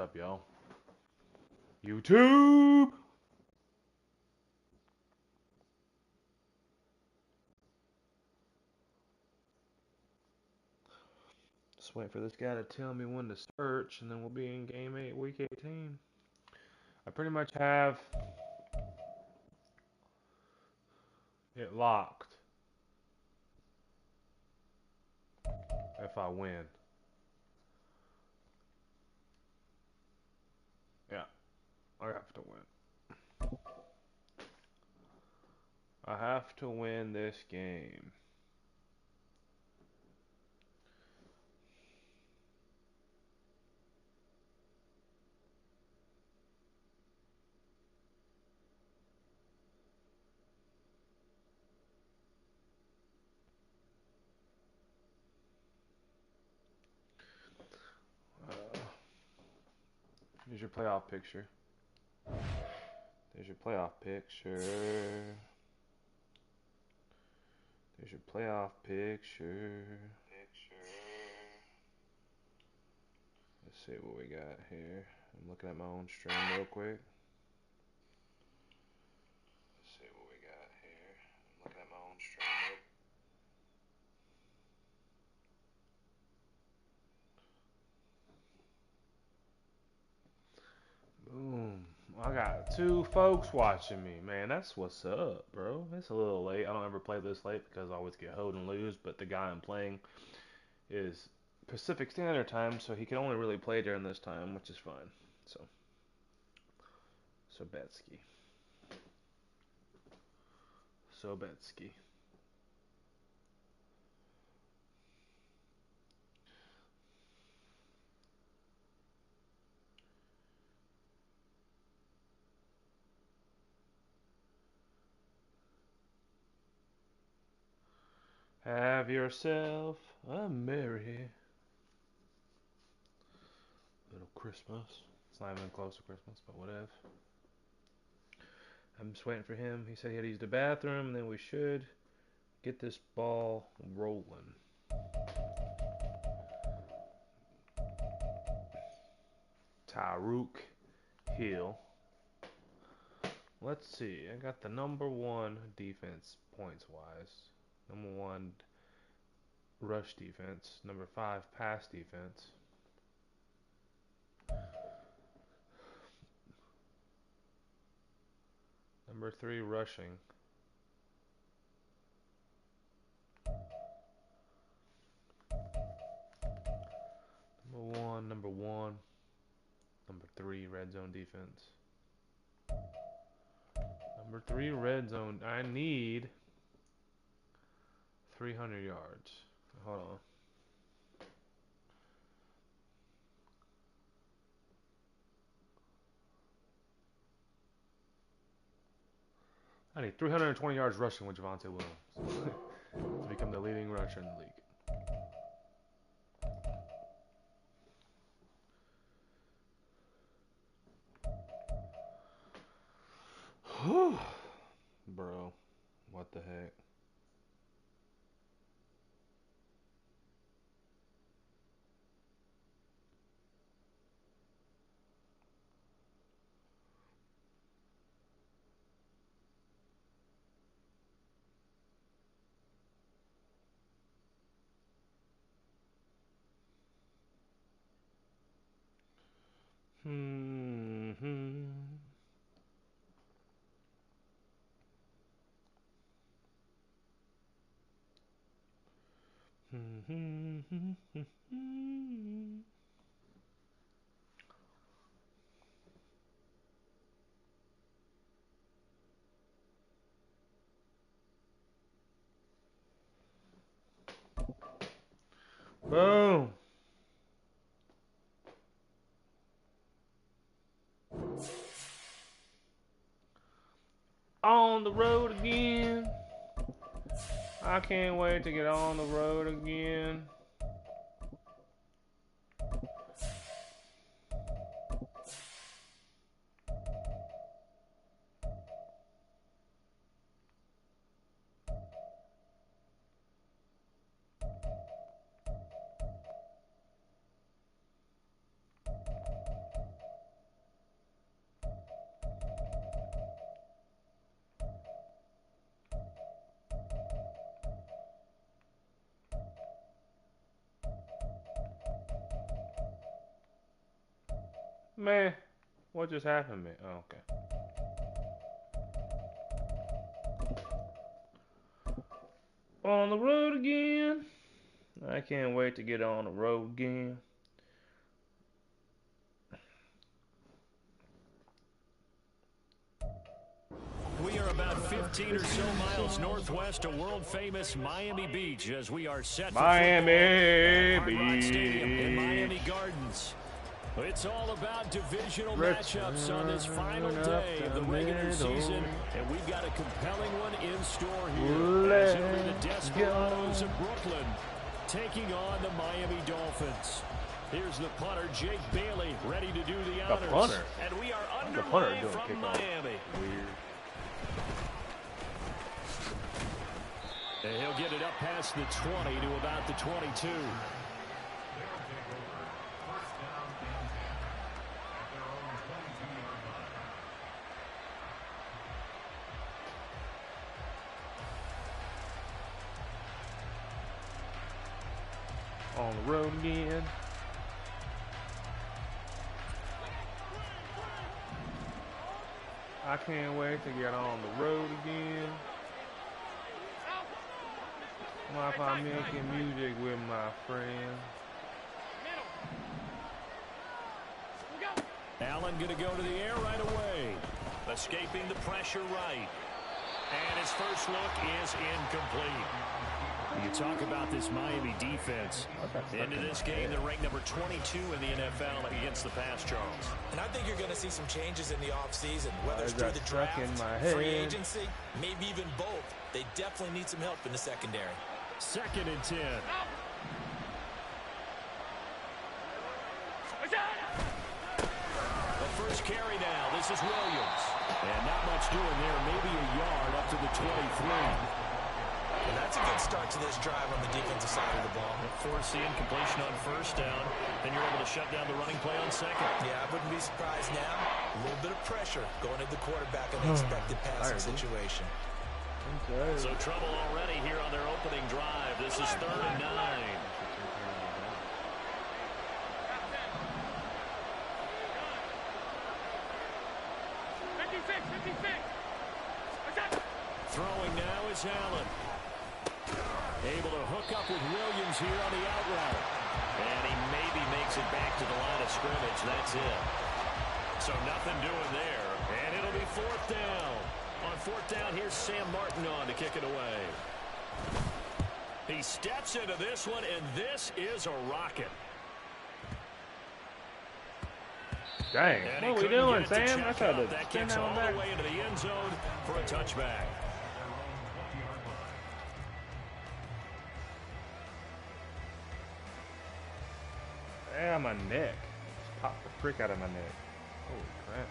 up, y'all? YouTube! Just wait for this guy to tell me when to search, and then we'll be in Game 8, Week 18. I pretty much have it locked if I win. Yeah, I have to win. I have to win this game. Here's your playoff picture. There's your playoff picture. There's your playoff picture. Let's see what we got here. I'm looking at my own stream real quick. Let's see what we got here. I'm looking at my own stream real quick. Boom. I got 2 folks watching me, man. That's what's up, bro. It's a little late. I don't ever play this late because I always get hoed and lose. But the guy I'm playing is Pacific Standard Time, so he can only really play during this time, which is fine. So Betsky. So Betsky. Have yourself a merry little Christmas. It's not even close to Christmas, but whatever. I'm just waiting for him. He said he had to use the bathroom, and then we should get this ball rolling. Tyreek Hill. Let's see. I got the number 1 defense points wise. Number 1 rush defense. Number 5 pass defense. Number 3 rushing. Number one. Number 3 red zone defense. Number 3 red zone. I need 300 yards. Hold on. I need 320 yards rushing with Javonte Williams to become the leading rusher in the league. Bro, what the heck? Boom. On the road again. I can't wait to get on the road again. Man, what just happened to me? Oh, okay. On the road again. I can't wait to get on the road again. We are about 15 or so miles northwest of world-famous Miami Beach as we are set for Miami Beach Stadium in Miami Gardens. It's all about divisional matchups on this final day of the regular season, and we've got a compelling one in store here. As it'll be the Desperados of Brooklyn taking on the Miami Dolphins. Here's the punter, Jake Bailey, ready to do the honors. The punter? And we are The punter underway doing from kickoff. Miami. Weird. And he'll get it up past the 20 to about the 22. On the road again. I can't wait to get on the road again. While I'm making music with my friends. Allen going to go to the air right away. Escaping the pressure right. And his first look is incomplete. You talk about this Miami defense. Into this game, they're ranked number 22 in the NFL against the pass, Charles. And I think you're going to see some changes in the offseason, whether it's through the draft, free agency, maybe even both. They definitely need some help in the secondary. 2nd and 10. The first carry now. This is Williams. And not much doing there. Maybe a yard up to the 23. And that's a good start to this drive on the defensive side of the ball. Force the incompletion on first down. Then you're able to shut down the running play on second. Yeah, I wouldn't be surprised now. A little bit of pressure going at the quarterback in the expected passing situation. Okay. So trouble already here on their opening drive. This is 3rd and 9. 56. Throwing now is Allen. Able to hook up with Williams here on the out route. And he maybe makes it back to the line of scrimmage. That's it. So nothing doing there. And it'll be 4th down. On 4th down, here's Sam Martin on to kick it away. He steps into this one, and this is a rocket. Dang, And what are we doing, Sam? I tried to that send kicks that all one back. the way into the end zone for a touchback. Yeah, my neck. Just popped the frick out of my neck. Holy crap.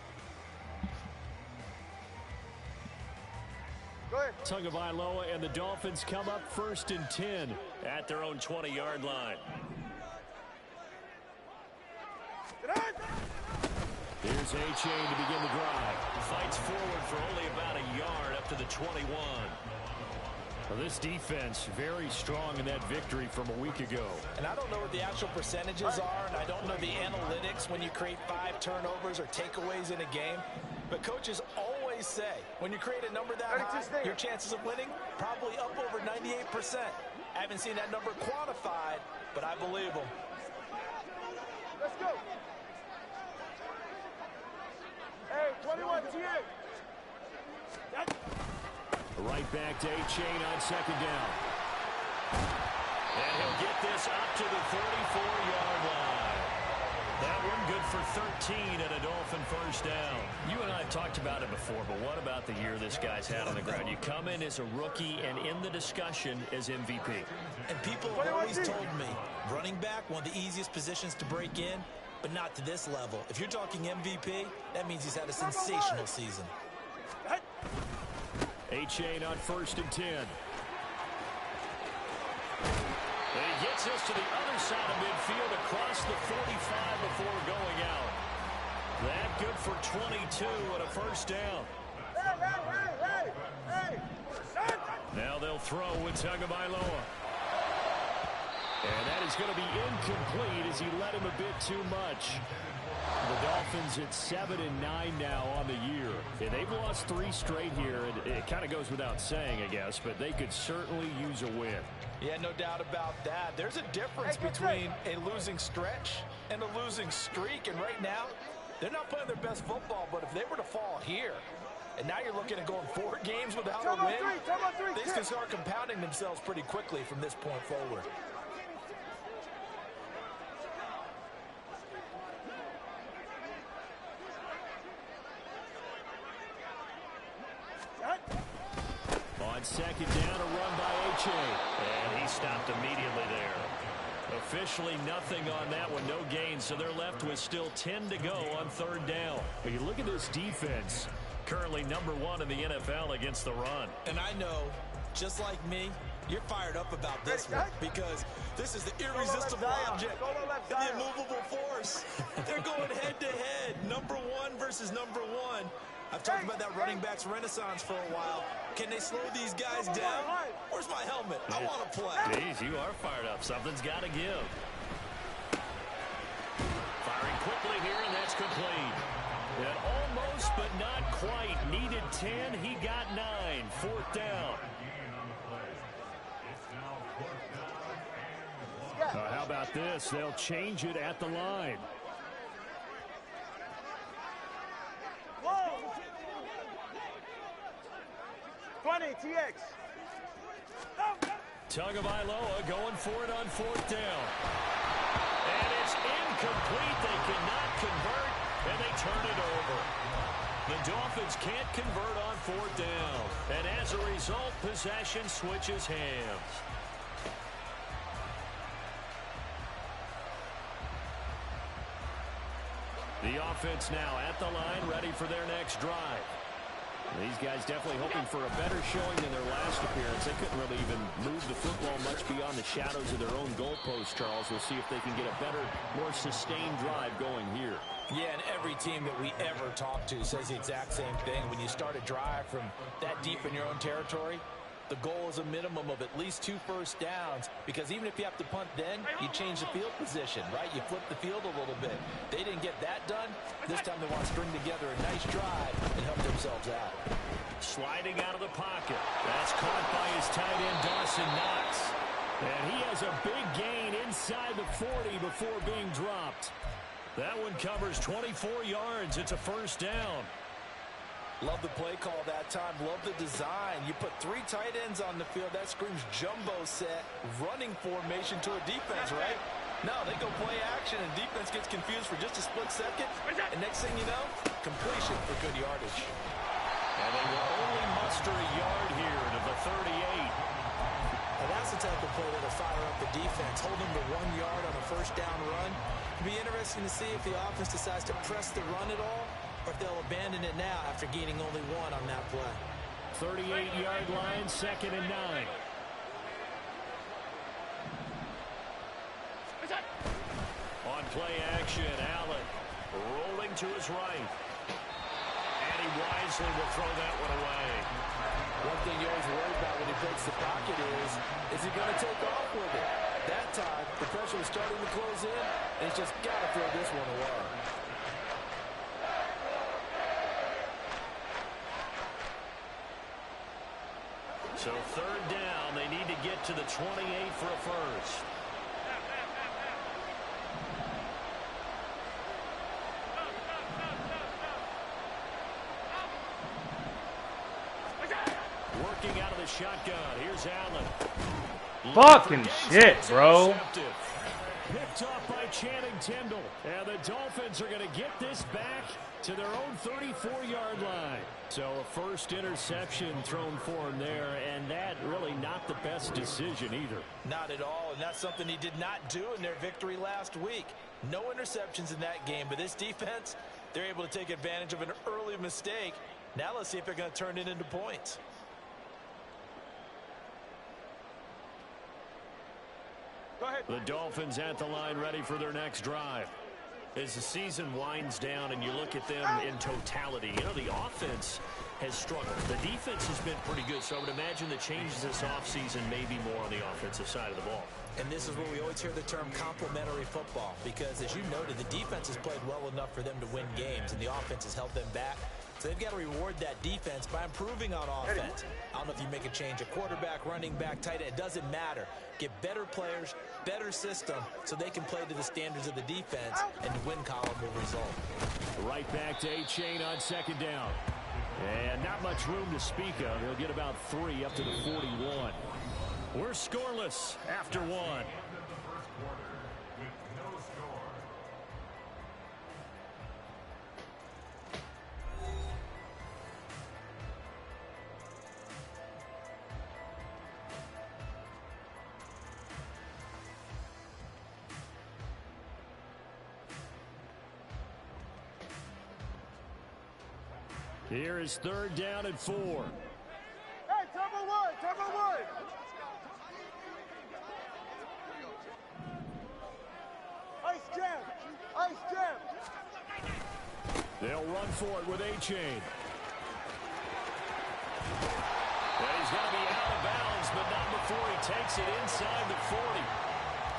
Tagovailoa and the Dolphins come up 1st and 10 at their own 20-yard line. Here's A-Chain to begin the drive. Fights forward for only about a yard up to the 21. Well, this defense very strong in that victory from a week ago. And I don't know what the actual percentages are, and I don't know the analytics when you create 5 turnovers or takeaways in a game. But coaches always say, when you create a number that high, your chances of winning probably up over 98%. I haven't seen that number quantified, but I believe them. Let's go. Hey, 21 to you. Right back to A-Chain on 2nd down. And he'll get this up to the 34-yard line. That one good for 13 and a Dolphin first down. You and I have talked about it before, but what about the year this guy's had on the ground? You come in as a rookie and in the discussion as MVP. And people have always told me, running back, one of the easiest positions to break in, but not to this level. If you're talking MVP, that means he's had a sensational season. A-Chain on 1st and 10. And he gets us to the other side of midfield across the 45 before going out. That good for 22 and a first down. Hey. Now they'll throw with Tagovailoa. And that is going to be incomplete as he led him a bit too much. The Dolphins at 7-9 now on the year. And they've lost 3 straight here. It kind of goes without saying, I guess, but they could certainly use a win. Yeah, no doubt about that. There's a difference between a losing stretch and a losing streak. And right now, they're not playing their best football, but if they were to fall here, and now you're looking at going 4 games without a win, these can start compounding themselves pretty quickly from this point forward. On second down, a run by H.A. And he stopped immediately there. Officially nothing on that one, no gain, so they're left with still 10 to go on third down. But you look at this defense, currently #1 in the NFL against the run. And I know, just like me, you're fired up about this one because this is the irresistible object, the immovable force. They're going head-to-head, #1 versus #1. I've talked about that running backs renaissance for a while. Can they slow these guys down? Where's my helmet? I want to play. Jeez, you are fired up. Something's got to give. Firing quickly here, and that's complete. And almost, but not quite. Needed 10. He got 9. 4th down. How about this? They'll change it at the line. Whoa! 20, TX. Tagovailoa going for it on 4th down. And it's incomplete. They cannot convert, and they turn it over. The Dolphins can't convert on 4th down. And as a result, possession switches hands. The offense now at the line, ready for their next drive. These guys definitely hoping for a better showing than their last appearance. They couldn't really even move the football much beyond the shadows of their own goalpost, Charles. We'll see if they can get a better, more sustained drive going here. Yeah, and every team that we ever talk to says the exact same thing. When you start a drive from that deep in your own territory, the goal is a minimum of at least 2 first downs, because even if you have to punt then, you change the field position, right? You flip the field a little bit. They didn't get that done. This time they want to string together a nice drive and help themselves out. Sliding out of the pocket. That's caught by his tight end, Dawson Knox. And he has a big gain inside the 40 before being dropped. That one covers 24 yards. It's a first down. Love the play call that time. Love the design. You put 3 tight ends on the field. That screams jumbo set, running formation to a defense, right? No, they go play action, and defense gets confused for just a split second. And next thing you know, completion for good yardage. And they will only muster a yard here to the 38. Now that's the type of play that'll fire up the defense. Hold them to 1 yard on a first down run. It'll be interesting to see if the offense decides to press the run at all, or if they'll abandon it now after gaining only 1 on that play. 38-yard line, 2nd and 9. On play action, Allen rolling to his right. And he wisely will throw that one away. One thing you always worry about when he breaks the pocket is he going to take off with it? That time, the pressure was starting to close in, and he's just got to throw this one away. So 3rd down, they need to get to the 28 for a first. Working out of the shotgun. Here's Allen. Fucking shit, bro. Picked off by Channing Tindall. And the Dolphins are going to get this back to their own 34-yard line. So a first interception thrown for him there, and that really not the best decision either. Not at all, and that's something he did not do in their victory last week. No interceptions in that game, but this defense, they're able to take advantage of an early mistake. Now let's see if they're going to turn it into points. Go ahead. The Dolphins at the line ready for their next drive. As the season winds down and you look at them in totality, you know, the offense has struggled. The defense has been pretty good, so I would imagine the changes this offseason may be more on the offensive side of the ball. And this is where we always hear the term complementary football, because as you noted, the defense has played well enough for them to win games, and the offense has held them back. So they've got to reward that defense by improving on offense. I don't know if you make a change at quarterback, running back, tight end. It doesn't matter. Get better players, better system, so they can play to the standards of the defense, and the win column will result. Right back to A-Chain on second down. And not much room to speak of. He'll get about 3 up to the 41. We're scoreless after 1. Here is 3rd down and 4. Hey, Turbo Wood, Turbo Wood. Ice jam, ice jam. They'll run for it with A-Chain. And he's going to be out of bounds, but not before he takes it inside the 40.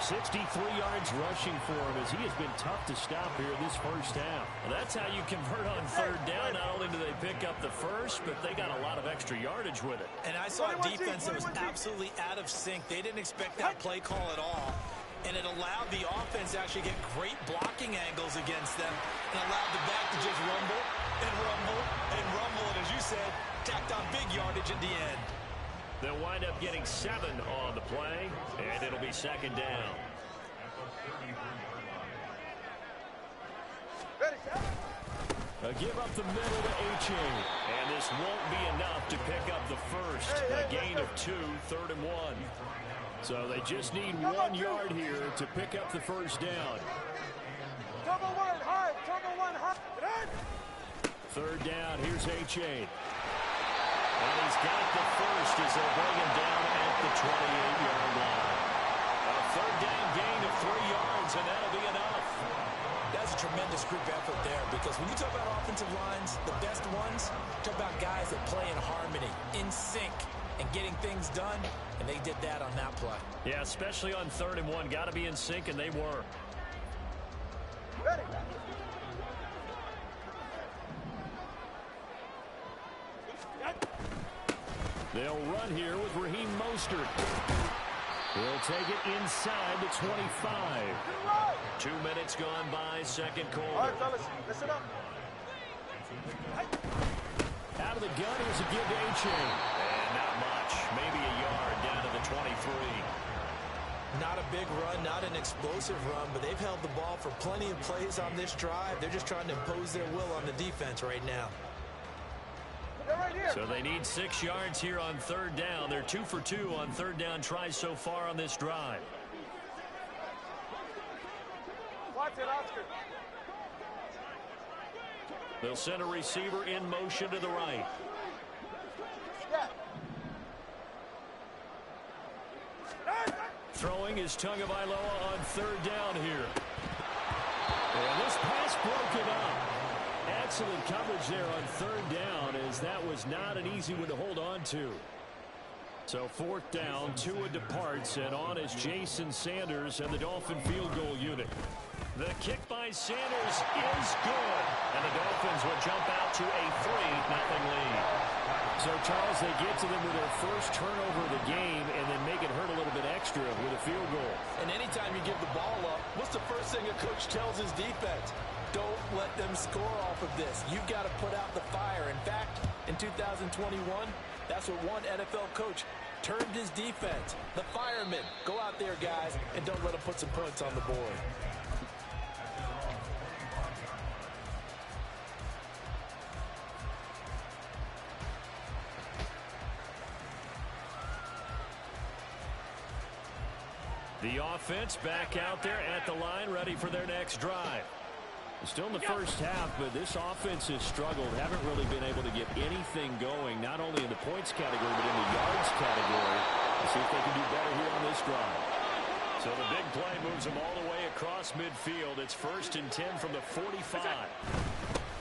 63 yards rushing for him as he has been tough to stop here this first half. Well, that's how you convert on 3rd down. Not only do they pick up the first, but they got a lot of extra yardage with it. And I saw a defense that was absolutely out of sync. They didn't expect that play call at all. And it allowed the offense to actually get great blocking angles against them and allowed the back to just rumble and rumble and rumble. And as you said, tacked on big yardage at the end. They'll wind up getting 7 on the play, and it'll be 2nd down. A give up the middle to A-Chain. And this won't be enough to pick up the first. A gain of 2, 3rd and 1. So they just need 1 yard here to pick up the first down. Turbo Wood, high, Turbo Wood, high. 3rd down, here's A-Chain. And he's got the first as they'll bring him down at the 28-yard line. A 3rd down gain of 3 yards, and that'll be enough. That's a tremendous group effort there, because when you talk about offensive lines, the best ones, talk about guys that play in harmony, in sync, and getting things done, and they did that on that play. Yeah, especially on 3rd and 1. Got to be in sync, and they were. Ready. They'll run here with Raheem Mostert. He'll take it inside the 25. 2 minutes gone by, 2nd quarter. All right, fellas, listen up. Out of the gun, here's a give to A-Chain. And not much. Maybe a yard down to the 23. Not a big run, not an explosive run, but they've held the ball for plenty of plays on this drive. They're just trying to impose their will on the defense right now. So they need 6 yards here on 3rd down. They're 2 for 2 on 3rd down tries so far on this drive. Watch it, Oscar. They'll send a receiver in motion to the right. Yeah. Throwing is Tagovailoa on 3rd down here. And this pass broken up. Excellent coverage there on 3rd down, as that was not an easy one to hold on to. So 4th down, Tua departs, and on is Jason Sanders and the Dolphin field goal unit. The kick by Sanders is good, and the Dolphins will jump out to a 3-0 lead. So, Charles, they get to them with their first turnover of the game and then make it hurt a little bit extra with a field goal. And anytime you give the ball up, what's the first thing a coach tells his defense? Don't let them score off of this. You've got to put out the fire. In fact, in 2021, that's what one NFL coach turned his defense. The firemen. Go out there, guys, and don't let them put some points on the board. The offense back out there at the line, ready for their next drive. Still in the first half, but this offense has struggled. Haven't really been able to get anything going, not only in the points category, but in the yards category. Let's see if they can do better here on this drive. So the big play moves them all the way across midfield. It's 1st and 10 from the 45.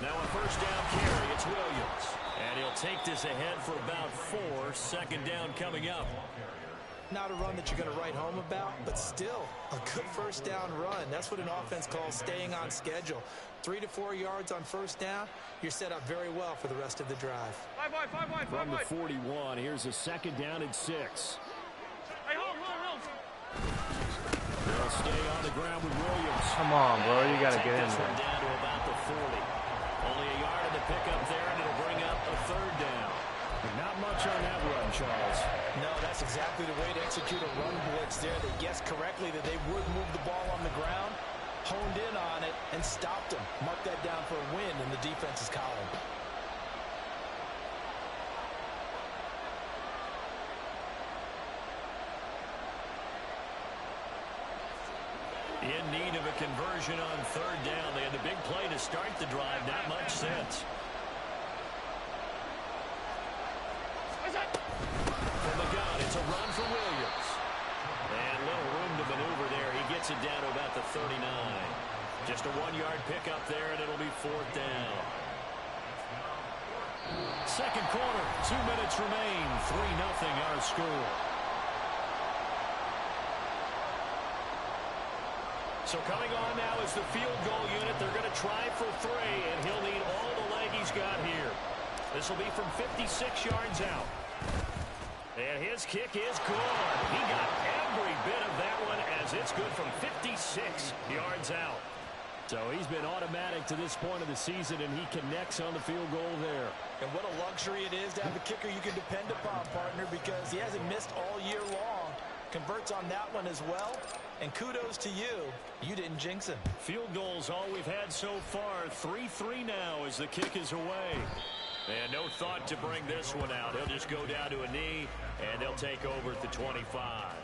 Now a 1st down carry. It's Williams. And he'll take this ahead for about 4. 2nd down coming up. Not a run that you're going to write home about, but still a good first down run. That's what an offense calls staying on schedule. 3 to 4 yards on first down, you're set up very well for the rest of the drive. From the 41, here's a second down and 6. Hey, hold. They'll stay on the ground with Williams. Come on, bro. You got to get in This one there. down to about the 40. Only a yard in the pickup there, and it'll bring up a third down. Not much on that run, Charles. No, that's exactly the way to execute a run blitz there. They guessed correctly that they would move the ball on the ground, honed in on it, and stopped them. Mark that down for a win in the defense's column. In need of a conversion on third down. They had the big play to start the drive. Not much sense. From the gun, it's a run for Williams. And little room to maneuver there. He gets it down to about the 39. Just a 1-yard pickup there, and it'll be fourth down. Second quarter, 2 minutes remain. 3-0 our score. So coming on now is the field goal unit. They're going to try for 3, and he'll need all the leg he's got here. This will be from 56 yards out. And his kick is good. He got every bit of that one as it's good from 56 yards out. So he's been automatic to this point of the season, and he connects on the field goal there. And what a luxury it is to have a kicker you can depend upon, partner, because he hasn't missed all year long. Converts on that one as well. And kudos to you. You didn't jinx him. Field goals all we've had so far. 3-3 now as the kick is away. And no thought to bring this one out. He'll just go down to a knee, and they'll take over at the 25.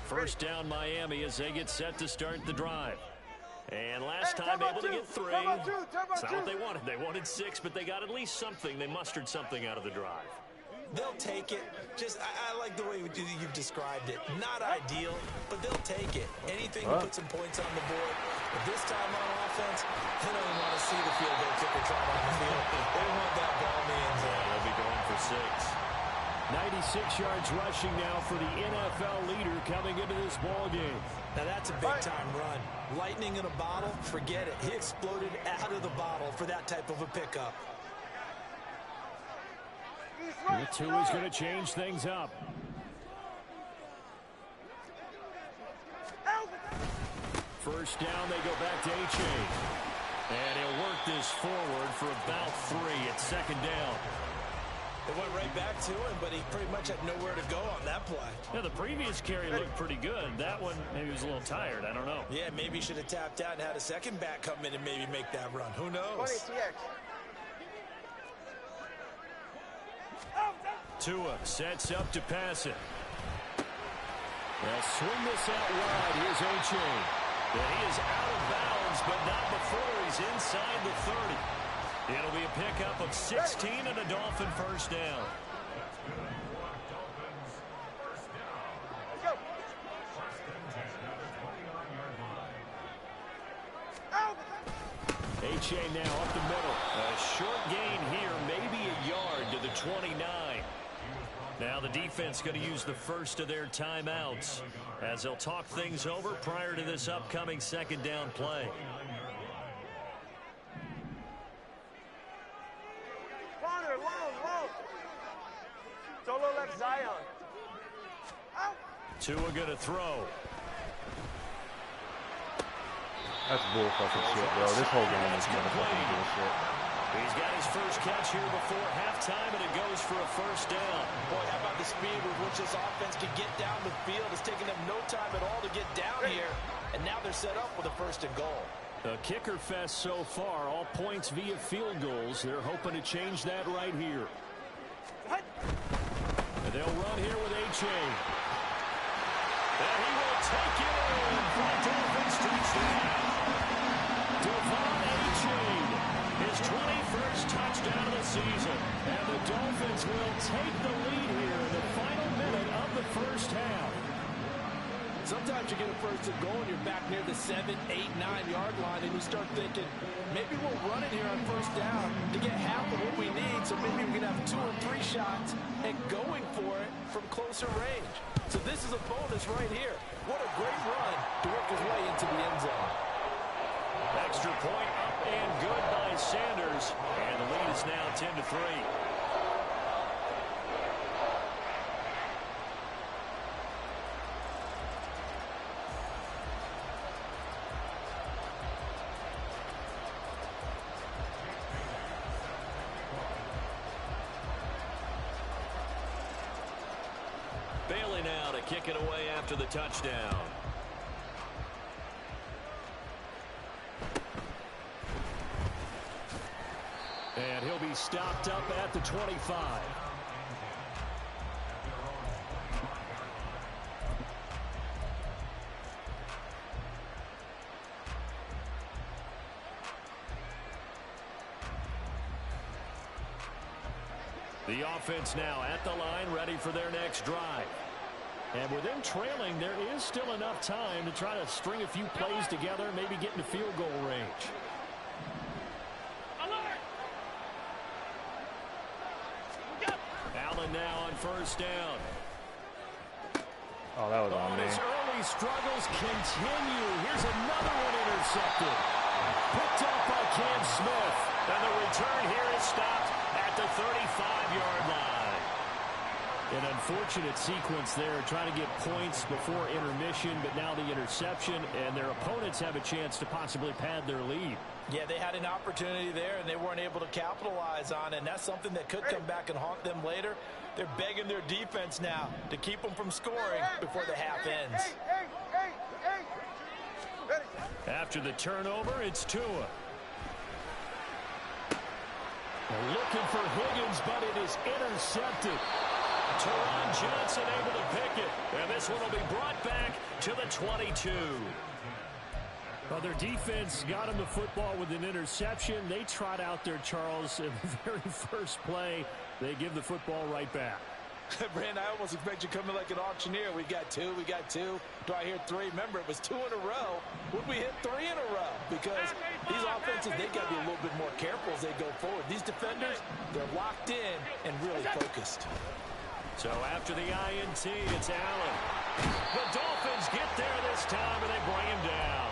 First down Miami as they get set to start the drive. And last time able to get 3. It's not what they wanted. They wanted 6, but they got at least something. They mustered something out of the drive. They'll take it. I like the way you've described it. Not ideal, but they'll take it. Anything to put some points on the board. But this time on offense, they don't even want to see the field goal kicker try on the field. They want that ball in the end zone. They'll be going for 6. 96 yards rushing now for the NFL leader coming into this ball game. Now that's a big-time run. Lightning in a bottle, forget it. He exploded out of the bottle for that type of a pickup. The 2 is going to change things up. First down, they go back to H.A. And he'll work this forward for about 3 at second down. They went right back to him, but he pretty much had nowhere to go on that play. Yeah, the previous carry looked pretty good. That one, maybe he was a little tired. I don't know. Yeah, maybe he should have tapped out and had a second back come in and maybe make that run. Who knows? Tua sets up to pass it. They'll swing this out wide. Here's H.A. And he is out of bounds, but not before he's inside the 30. It'll be a pickup of 16 and a Dolphin first down. H.A. now up the middle. A short gain here, maybe a yard to the 29. Now the defense going to use the first of their timeouts as they'll talk things over prior to this upcoming second down play. Solo left Zion. Tua going to throw. That's bull fucking shit, bro. This whole game is motherfucking bullshit. He's got his first catch here before halftime, and it goes for a first down. Boy, how about the speed with which this offense can get down the field? It's taken them no time at all to get down here, and now they're set up with a first and goal. The kicker fest so far, all points via field goals. They're hoping to change that right here. And they'll run here with H.A. And he will take it in for a Dolphins touchdown. Devon H.A. his 21st touchdown of the season. And the Dolphins will take the lead here in the final minute of the first half. Sometimes you get a first and goal and you're back near the 7, 8, 9-yard line, and you start thinking, maybe we'll run it here on first down to get half of what we need, so maybe we can have 2 or 3 shots and going for it from closer range. So this is a bonus right here. What a great run to work his way into the end zone. Extra point up and good by Sanders, and the lead is now 10-3. Bailey now to kick it away after the touchdown. And he'll be stopped up at the 25. The offense now at the line, ready for their next drive. And with them trailing, there is still enough time to try to string a few plays together, maybe get into field goal range. Allen now on first down. Oh, that was on me. His early struggles continue. Here's another one intercepted. Picked up by Cam Smith. And the return here is stopped at the 35-yard line. An unfortunate sequence there, trying to get points before intermission, but now the interception, and their opponents have a chance to possibly pad their lead. Yeah, they had an opportunity there, and they weren't able to capitalize on it, and that's something that could come back and haunt them later. They're begging their defense now to keep them from scoring before the half ends. After the turnover, it's Tua. They're looking for Higgins, but it is intercepted. Teron Johnson able to pick it, and this one will be brought back to the 22. Well, their defense got him the football with an interception. They trot out there, Charles, in the very first play. They give the football right back. Brand, I almost expect you to come in like an auctioneer. We got two. Do I hear 3? Remember, it was 2 in a row. Would we hit 3 in a row? Because these offenses, they got to be a little bit more careful as they go forward. These defenders, they're locked in and really focused. So after the INT, it's Allen. The Dolphins get there this time, and they bring him down.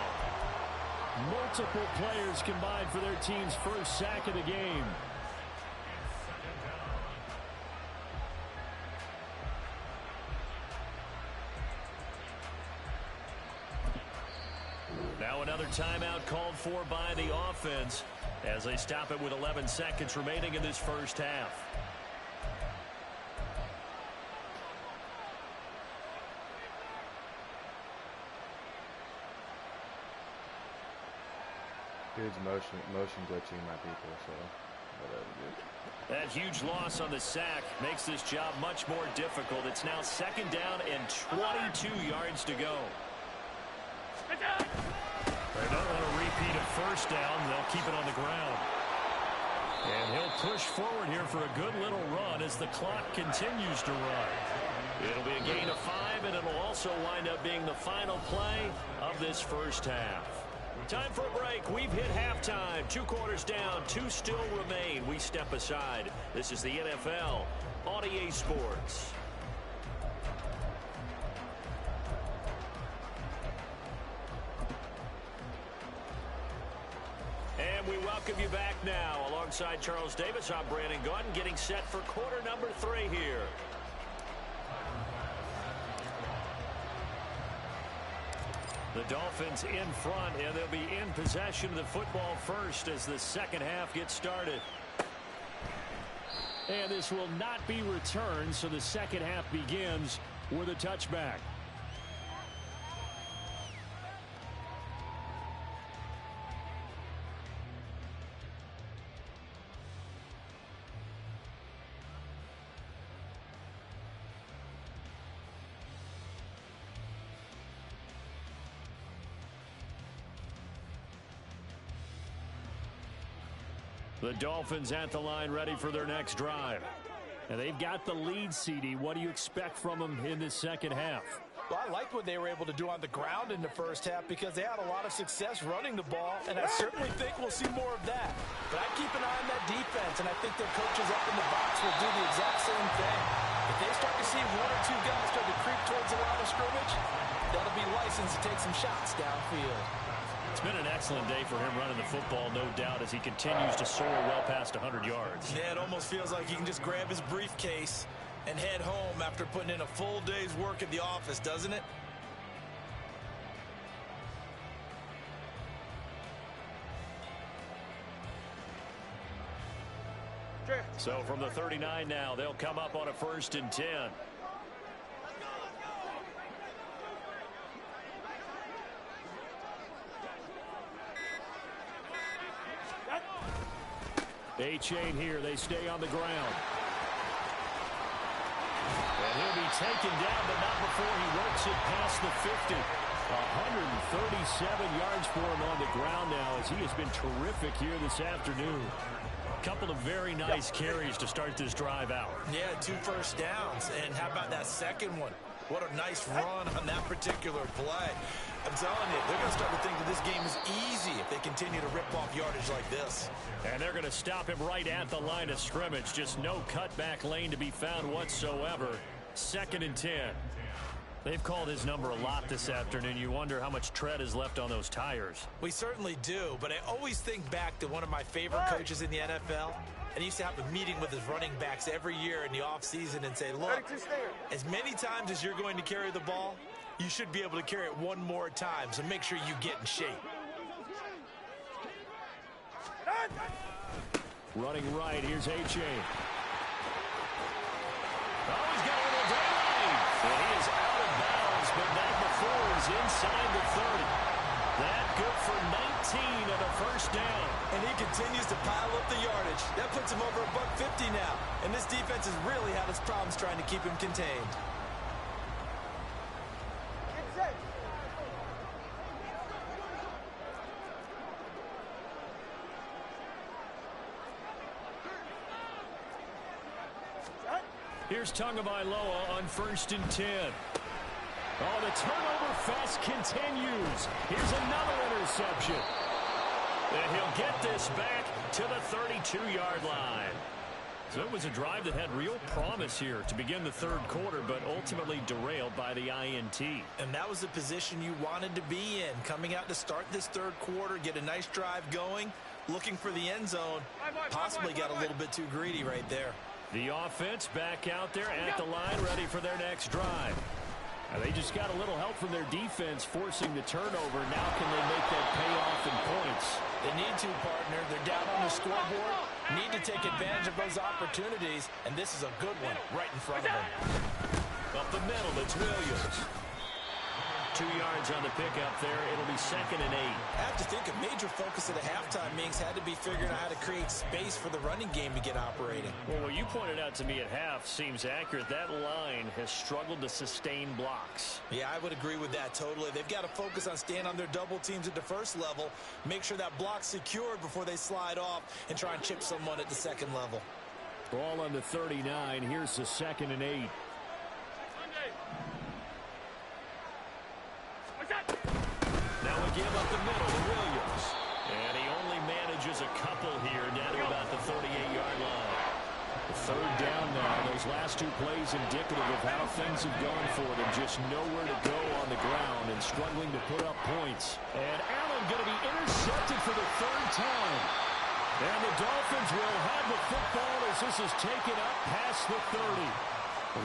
Multiple players combined for their team's first sack of the game. Now another timeout called for by the offense as they stop it with 11 seconds remaining in this first half. Dude's motion glitching my people, so whatever, dude. That huge loss on the sack makes this job much more difficult. It's now second down and 22 yards to go. They don't want a repeat of first down. They'll keep it on the ground. And he'll push forward here for a good little run as the clock continues to run. It'll be a gain of 5, and it'll also wind up being the final play of this first half. Time for a break. We've hit halftime. 2 quarters down. 2 still remain. We step aside. This is the NFL on EA Sports. And we welcome you back now. Alongside Charles Davis, I'm Brandon Gaudin, getting set for quarter number 3 here. The Dolphins in front, and they'll be in possession of the football first as the second half gets started. And this will not be returned, so the second half begins with a touchback. The Dolphins at the line ready for their next drive. And they've got the lead, CD. What do you expect from them in this second half? Well, I liked what they were able to do on the ground in the first half because they had a lot of success running the ball, and I certainly think we'll see more of that. But I keep an eye on that defense, and I think their coaches up in the box will do the exact same thing. If they start to see one or two guys start to creep towards the line of scrimmage, that'll be licensed to take some shots downfield. It's been an excellent day for him running the football, no doubt, as he continues to soar well past 100 yards. Yeah, it almost feels like he can just grab his briefcase and head home after putting in a full day's work at the office, doesn't it? So from the 39 now, they'll come up on a 1st and 10. A-chain here. They stay on the ground. And he'll be taken down, but not before he works it past the 50. 137 yards for him on the ground now, as he has been terrific here this afternoon. A couple of very nice carries to start this drive out. Yeah, 2 first downs. And how about that second one? What a nice run on that particular play. I'm telling you, they're going to start to think that this game is easy if they continue to rip off yardage like this. And they're going to stop him right at the line of scrimmage. Just no cutback lane to be found whatsoever. 2nd and 10. They've called his number a lot this afternoon. You wonder how much tread is left on those tires. We certainly do, but I always think back to one of my favorite coaches in the NFL. And he used to have a meeting with his running backs every year in the offseason and say, look, as many times as you're going to carry the ball, you should be able to carry it one more time, so make sure you get in shape. Running right, here's A-chain. Oh, he's got a little daylight. And he is out of bounds, but not before he's inside the 30. That good for 19 of the 1st down. And he continues to pile up the yardage. That puts him over $150 now. And this defense has really had its problems trying to keep him contained. Here's Tagovailoa on 1st and 10. Oh, the turnover fest continues. Here's another interception. And he'll get this back to the 32-yard line. So it was a drive that had real promise here to begin the 3rd quarter, but ultimately derailed by the INT. And that was the position you wanted to be in. Coming out to start this 3rd quarter, get a nice drive going, looking for the end zone. Possibly got a little bit too greedy right there. The offense back out there at the line, ready for their next drive. They just got a little help from their defense forcing the turnover. Now can they make that pay off in points? They need to, partner. They're down on the scoreboard. Need to take advantage of those opportunities, and this is a good one right in front of them. Up the middle, it's Williams. 2 yards on the pickup there. It'll be 2nd and 8. I have to think a major focus of the halftime meetings had to be figuring out how to create space for the running game to get operating. Well, what you pointed out to me at half seems accurate. That line has struggled to sustain blocks. Yeah, I would agree with that totally. They've got to focus on staying on their double teams at the 1st level, make sure that block's secured before they slide off and try and chip someone at the 2nd level. Ball on the 39. Here's the 2nd and 8. Now again up the middle to Williams. And he only manages a couple here down to about the 38-yard line. The 3rd down now. Those last 2 plays indicative of how things have gone for them. Just nowhere to go on the ground and struggling to put up points. And Allen going to be intercepted for the 3rd time. And the Dolphins will have the football as this is taken up past the 30.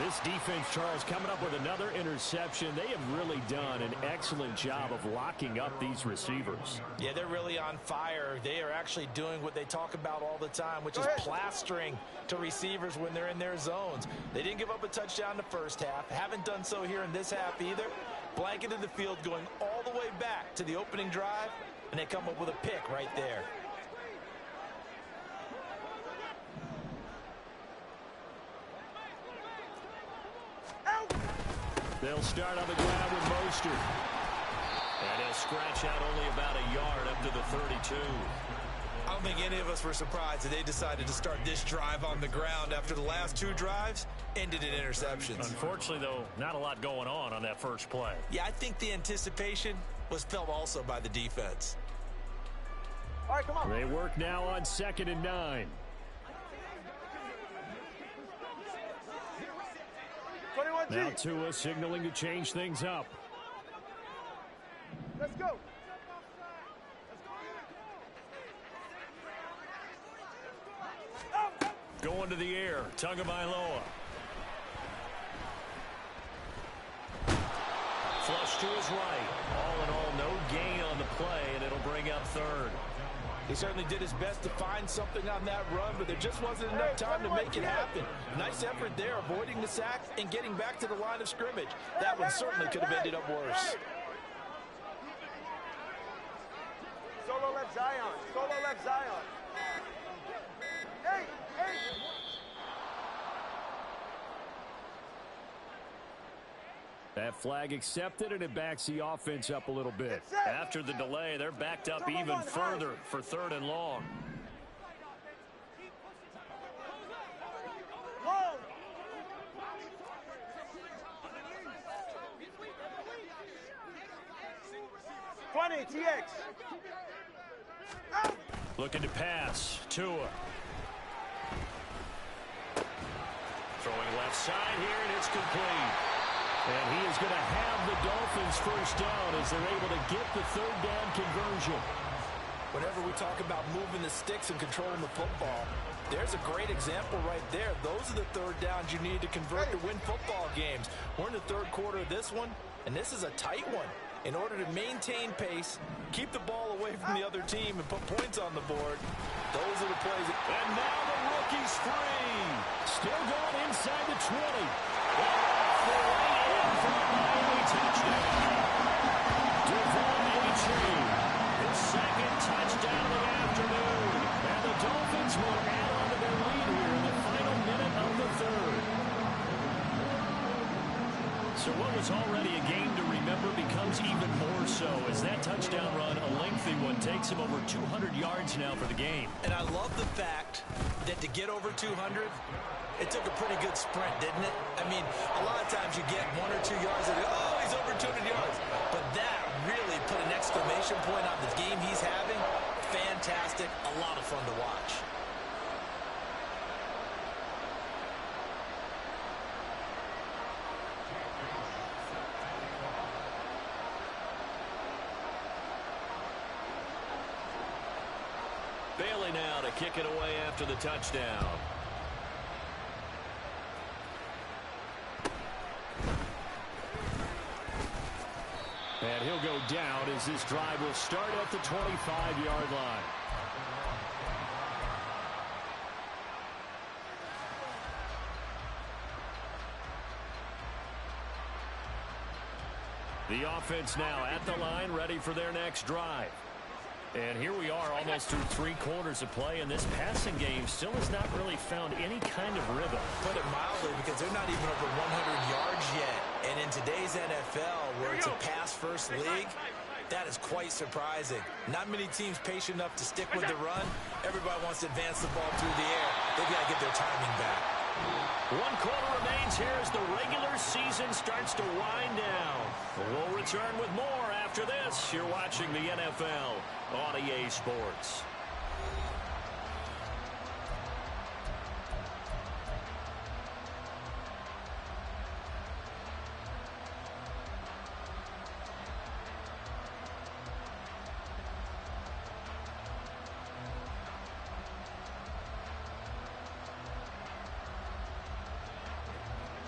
This defense, Charles, coming up with another interception. They have really done an excellent job of locking up these receivers. Yeah, they're really on fire. They are actually doing what they talk about all the time, which is plastering to receivers when they're in their zones. They didn't give up a touchdown in the 1st half. Haven't done so here in this half either. Blanketed the field going all the way back to the opening drive, and they come up with a pick right there. They'll start on the ground with Mostert. And he'll scratch out only about a yard up to the 32. I don't think any of us were surprised that they decided to start this drive on the ground after the last 2 drives ended in interceptions. Unfortunately, though, not a lot going on that first play. Yeah, I think the anticipation was felt also by the defense. All right, come on. They work now on 2nd and 9. 21G. Now Tua signaling to change things up. Let's go. Going to the air. Tagovailoa. Flush to his right. All in all, no gain on the play, and it'll bring up 3rd. He certainly did his best to find something on that run, but there just wasn't enough time to make it happen. Nice effort there, avoiding the sack and getting back to the line of scrimmage. That one certainly could have ended up worse. Solo left Zion. Solo left Zion. Hey, hey. That flag accepted, and it backs the offense up a little bit. After the delay, they're backed up even further for 3rd and long. Long. TX. Looking to pass. Tua. Throwing left side here, and it's complete. And he is going to have the Dolphins first down as they're able to get the 3rd down conversion. Whenever we talk about moving the sticks and controlling the football, there's a great example right there. Those are the 3rd downs you need to convert to win football games. We're in the 3rd quarter of this one, and this is a tight one. In order to maintain pace, keep the ball away from the other team, and put points on the board, those are the plays. And now the rookie's free. Still going inside the 20. For a Miami touchdown. Devon A-Chain, his 2nd touchdown of the afternoon. And the Dolphins will add on to their lead here in the final minute of the 3rd. So what was already a game to remember becomes even more so as that touchdown run, a lengthy one, takes him over 200 yards now for the game. And I love the fact that to get over 200, it took a pretty good sprint, didn't it? I mean, a lot of times you get 1 or 2 yards and oh, he's over 200 yards. But that really put an exclamation point on the game he's having. Fantastic. A lot of fun to watch. Bailey now to kick it away after the touchdown. And he'll go down as this drive will start at the 25-yard line. The offense now at the line, ready for their next drive. And here we are almost through 3 quarters of play, and this passing game still has not really found any kind of rhythm. Put it mildly, because they're not even over 100 yards yet. And in today's NFL, where it's a pass-first league, that is quite surprising. Not many teams patient enough to stick with the run. Everybody wants to advance the ball through the air. They've got to get their timing back. 1 quarter remains here as the regular season starts to wind down. We'll return with more after this. You're watching the NFL on EA Sports.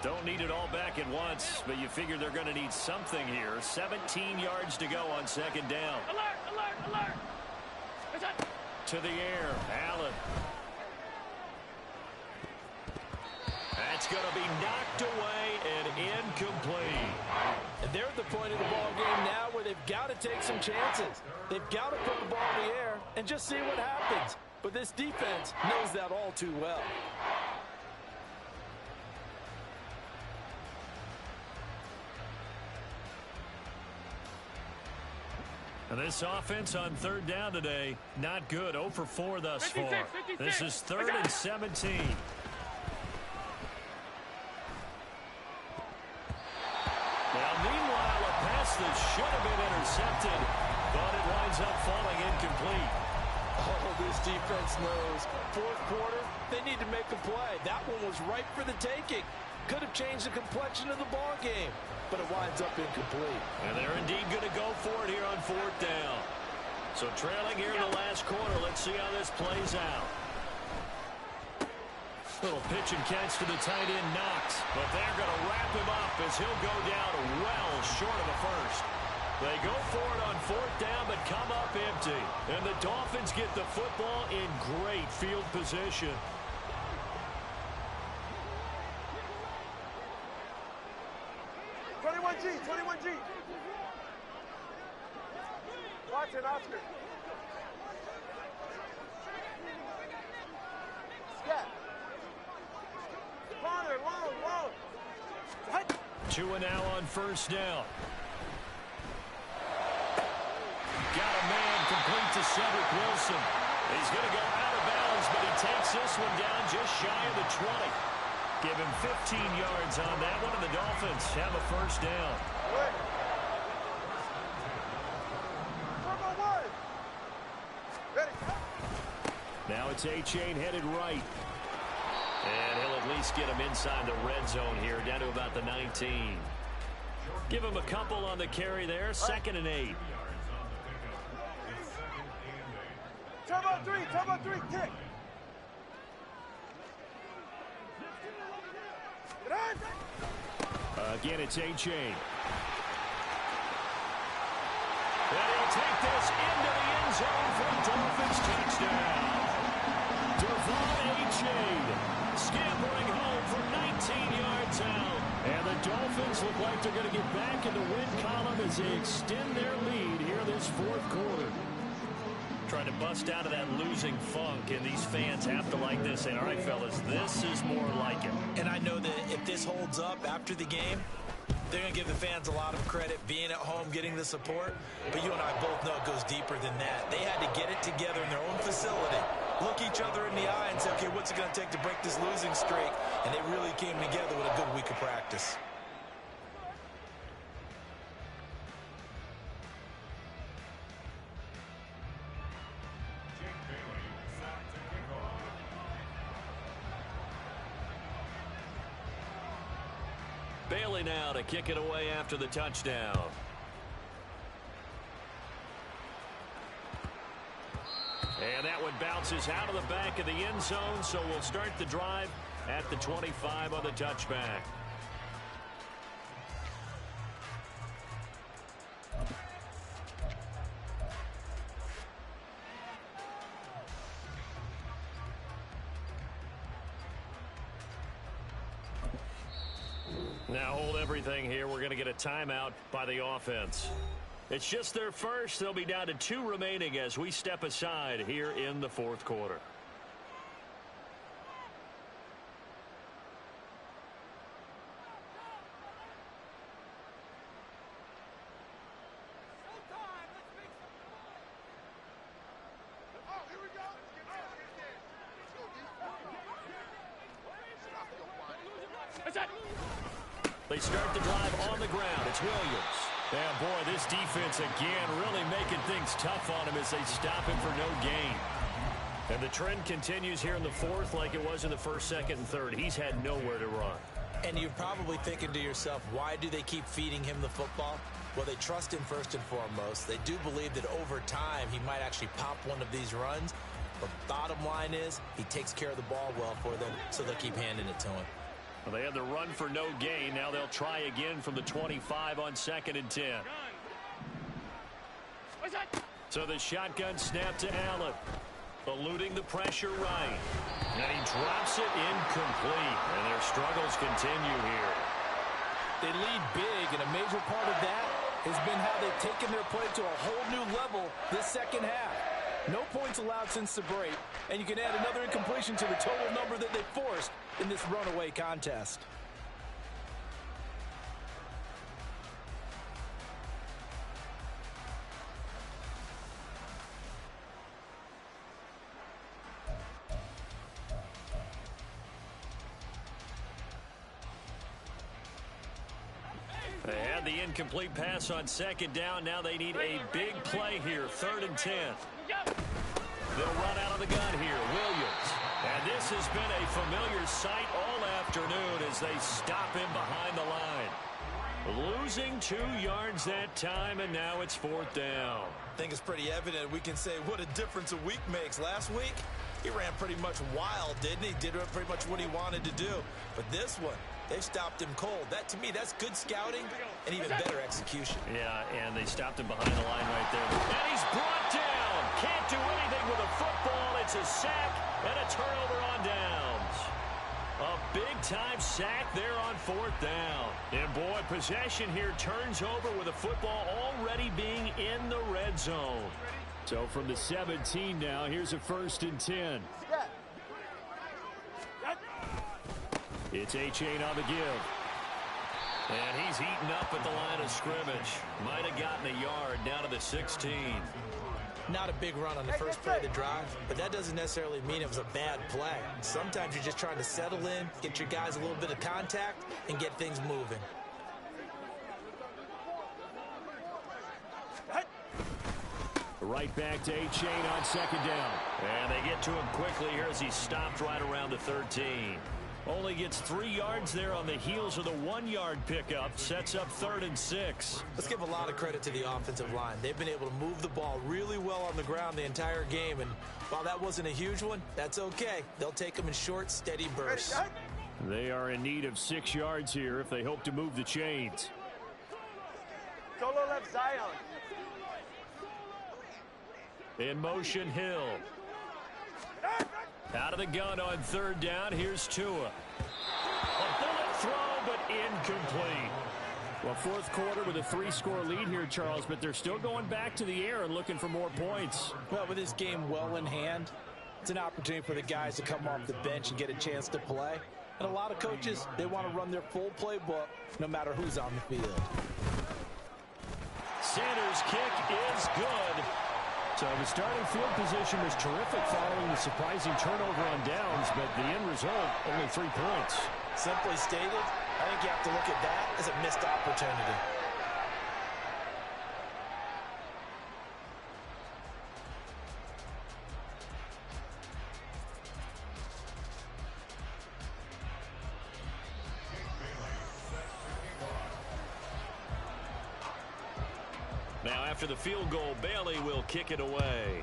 Don't need it all back at once, but you figure they're going to need something here. 17 yards to go on 2nd down. Alert, alert, alert. To the air, Allen. That's going to be knocked away and incomplete. And they're at the point of the ball game now where they've got to take some chances. They've got to put the ball in the air and just see what happens. But this defense knows that all too well. And this offense on third down today, not good. 0 for 4 thus far. This is 3rd and 17. Now, meanwhile, a pass that should have been intercepted, but it winds up falling incomplete. Oh, this defense knows. Fourth quarter, they need to make a play. That one was ripe for the taking. Could have changed the complexion of the ball game, but it winds up incomplete. And they're indeed going to go for it here on 4th down. So trailing here in the last quarter. Let's see how this plays out. Little pitch and catch to the tight end, Knox. But they're going to wrap him up as he'll go down well short of the first. They go for it on 4th down, but come up empty. And the Dolphins get the football in great field position. G. Watson, Oscar. Scat. Connor, long. Tua now on 1st down. Got a man complete to Cedric Wilson. He's going to go out of bounds, but he takes this one down just shy of the 20. Give him 15 yards on that one, and the Dolphins have a 1st down. Now it's A-Chain headed right. And he'll at least get him inside the red zone here, down to about the 19. Give him a couple on the carry there, 2nd and 8. Turbo 3, kick. Again, it's A-Chain. And he'll take this into the end zone for a Dolphins touchdown. Devon A-Chain scampering home for 19 yards out. And the Dolphins look like they're going to get back in the win column as they extend their lead here this 4th quarter. Trying to bust out of that losing funk, and these fans have to like this. And all right, fellas, this is more like it. And I know that if this holds up after the game, they're going to give the fans a lot of credit being at home, getting the support. But you and I both know it goes deeper than that. They had to get it together in their own facility, look each other in the eye and say, okay, what's it going to take to break this losing streak? And they really came together with a good week of practice. Bailey now to kick it away after the touchdown. And that one bounces out of the back of the end zone, so we'll start the drive at the 25 on the touchback. Now hold everything here. We're going to get a timeout by the offense. It's just their first. They'll be down to 2 remaining as we step aside here in the 4th quarter. They start the drive on the ground. It's Williams. And boy, this defense again really making things tough on him as they stop him for no gain. And the trend continues here in the 4th like it was in the 1st, 2nd, and 3rd. He's had nowhere to run. And you're probably thinking to yourself, why do they keep feeding him the football? Well, they trust him first and foremost. They do believe that over time he might actually pop one of these runs. But bottom line is he takes care of the ball well for them, so they'll keep handing it to him. Well, they had the run for no gain. Now they'll try again from the 25 on 2nd and 10. So the shotgun snap to Allen. Eluding the pressure right. And he drops it incomplete. And their struggles continue here. They lead big, and a major part of that has been how they've taken their play to a whole new level this second half. No points allowed since the break, and you can add another incompletion to the total number that they forced in this runaway contest. They had the incomplete pass on second down. Now they need a big play here, 3rd and 10. They'll run out of the gun here, Williams. And this has been a familiar sight all afternoon as they stop him behind the line. Losing 2 yards that time, and now it's 4th down. I think it's pretty evident. We can say what a difference a week makes. Last week, he ran pretty much wild, didn't he? Did pretty much what he wanted to do. But this one, they stopped him cold. That, to me, that's good scouting and even better execution. Yeah, and they stopped him behind the line right there. And he's brought down. Can't do anything with a football. It's a sack and a turnover on downs. A big-time sack there on 4th down. And, boy, possession here turns over with a football already being in the red zone. So from the 17 now, here's a 1st and 10. It's Achane on the give. And he's heating up at the line of scrimmage. Might have gotten a yard down to the 16. Not a big run on the first play of the drive, but that doesn't necessarily mean it was a bad play. Sometimes you're just trying to settle in, get your guys a little bit of contact, and get things moving. Right back to Achane on 2nd down. And they get to him quickly here as he stopped right around the 13. Only gets 3 yards there on the heels of the 1-yard pickup. Sets up 3rd and 6. Let's give a lot of credit to the offensive line. They've been able to move the ball really well on the ground the entire game. And while that wasn't a huge one, that's okay. They'll take them in short, steady bursts. They are in need of 6 yards here if they hope to move the chains. Solo left Zion. In motion, Hill. Out of the gun on 3rd down. Here's Tua. A bullet throw, but incomplete. Well, 4th quarter with a 3-score lead here, Charles, but they're still going back to the air and looking for more points. Well, with this game well in hand, it's an opportunity for the guys to come off the bench and get a chance to play. And a lot of coaches, they want to run their full playbook no matter who's on the field. Sanders' kick is good. So the starting field position was terrific following the surprising turnover on downs, but the end result, only 3 points. Simply stated, I think you have to look at that as a missed opportunity. Now after the field goal, Bailey will kick it away.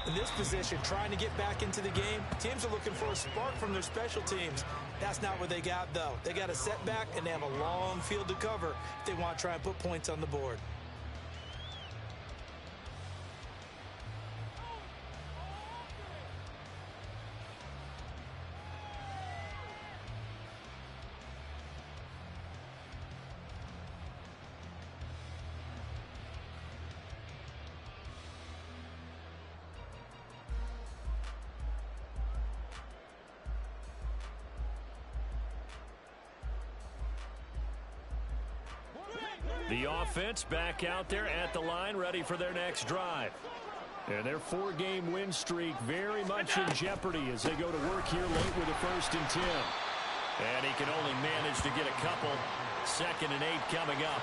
In this position, trying to get back into the game, teams are looking for a spark from their special teams. That's not what they got, though. They got a setback, and they have a long field to cover if they want to try and put points on the board. The offense back out there at the line, ready for their next drive. And their 4-game win streak very much in jeopardy as they go to work here late with a 1st and 10. And he can only manage to get a couple. 2nd and 8 coming up.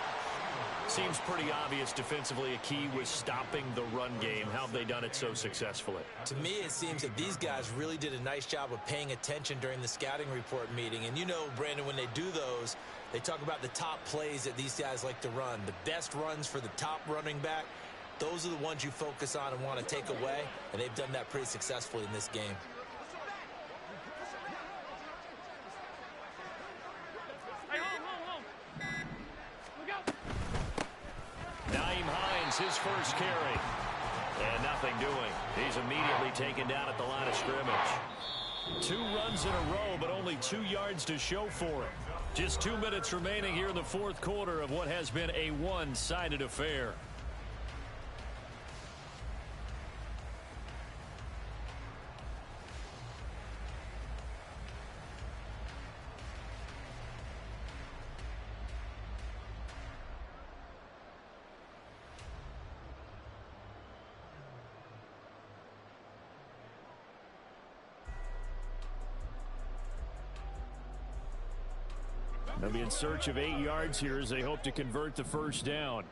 Seems pretty obvious defensively a key was stopping the run game. How have they done it so successfully? To me, it seems that these guys really did a nice job of paying attention during the scouting report meeting. And you know, Brandon, when they do those, they talk about the top plays that these guys like to run. The best runs for the top running back, those are the ones you focus on and want to take away. And they've done that pretty successfully in this game. His first carry. And nothing doing. He's immediately taken down at the line of scrimmage. 2 runs in a row, but only 2 yards to show for it. Just 2 minutes remaining here in the 4th quarter of what has been a one-sided affair. They'll be in search of 8 yards here as they hope to convert the first down.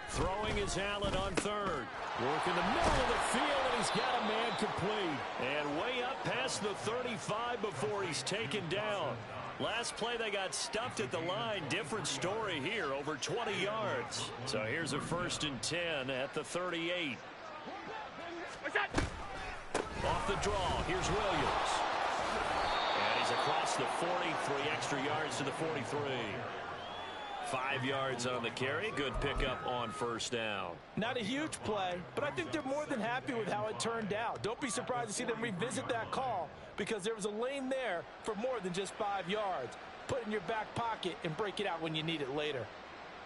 Throwing is Allen on third. Work in the middle of the field, and he's got a man complete. And way up past the 35 before he's taken down. Last play they got stuffed at the line. Different story here, over 20 yards. So here's a 1st and 10 at the 38. Off the draw, here's Williams. And he's across the 40, 3 extra yards to the 43. 5 yards on the carry. Good pickup on first down. Not a huge play, but I think they're more than happy with how it turned out. Don't be surprised to see them revisit that call because there was a lane there for more than just 5 yards. Put it in your back pocket and break it out when you need it later.